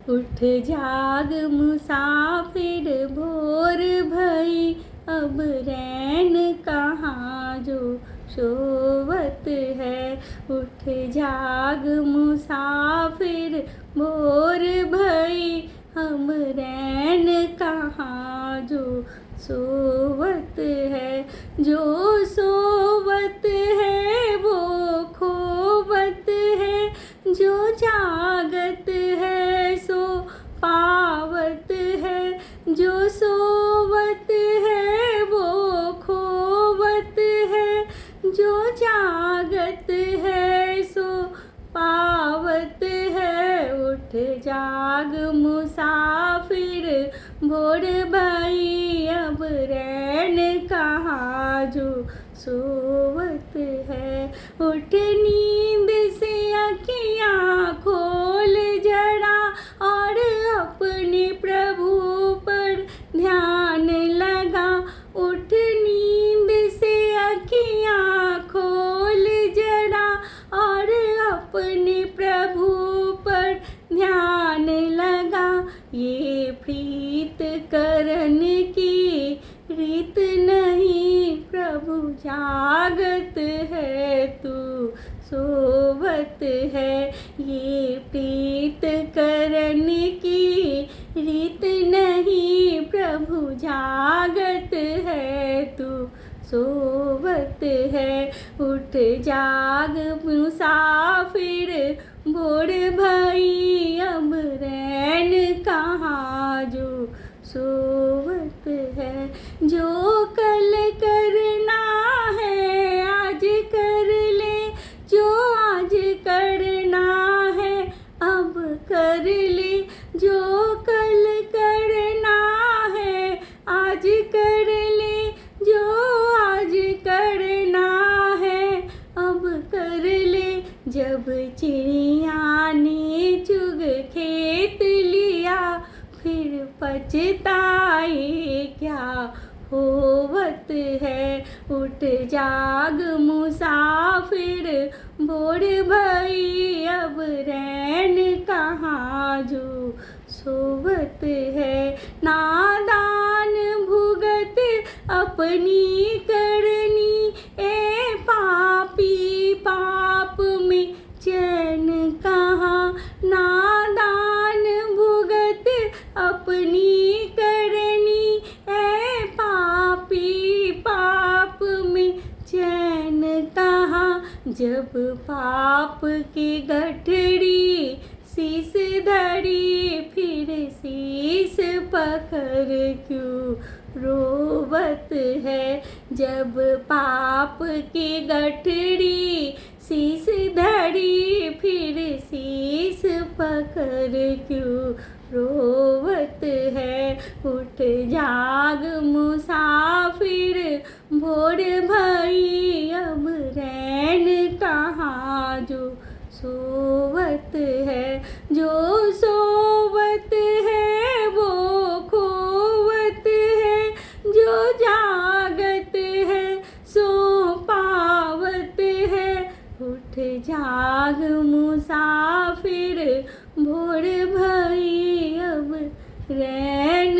उठ जाग मुसाफिर भोर भई, अब रैन कहाँ जो सोवत है। उठ जाग मुसाफिर भोर भई, हम रैन कहाँ जो सोवत है। जो सोवत है वो खोवत है, जो जागत है सो पावत है। जो सोवत है वो खोवत है, जो जागत है सो पावत है। उठ जाग मुसाफिर भोर भई, अब रैन कहाँ जो सोवत है। उठ नींद से अखियाँ खोल जरा, और अपने प्रभु पर ध्यान लगा। उठ नींद से अखियाँ खोल जरा, और अपने प्रभु पर ध्यान लगा। ये प्रीत करन की रीत नहीं, प्रभु जागत है तू सोवत है। ये प्रीत करन की रीत नहीं, प्रभु जागत है तू सोवत है। उठ जाग मुसाफिर भोर भई, अब रैन कहाँ जो सोवत है। जो कल करना है आज कर ले, जो आज करना है अब कर ले। जो कल करना है आज कर ले, जो आज करना है अब कर ले। जब चिड़िया ने चुग खेत लिया, फिर पछताए क्या होवत है। उठ जाग मुसाफिर भोर भई, अब रैन कहाँ जो सोवत है। नादान भुगत अपनी करनी, ए पापी पाप में चैन कहाँ। नादान भुगत अपनी करनी, ए पापी पाप में चैन कहाँ। जब पाप की गठरी शीस धरी, फिर शीस पकड़ क्यों रोवत है। जब पाप की गठरी शीस धरी, फिर शीस पकड़ क्यों रोवत है। उठ जाग मुसाफिर भोर भई, अब रैन कहाँ जो सोवत है। जो सोवत है वो खोवत है, जो जागत है सो पावत है। उठ जाग मुसाफिर भोर भई, अब रैन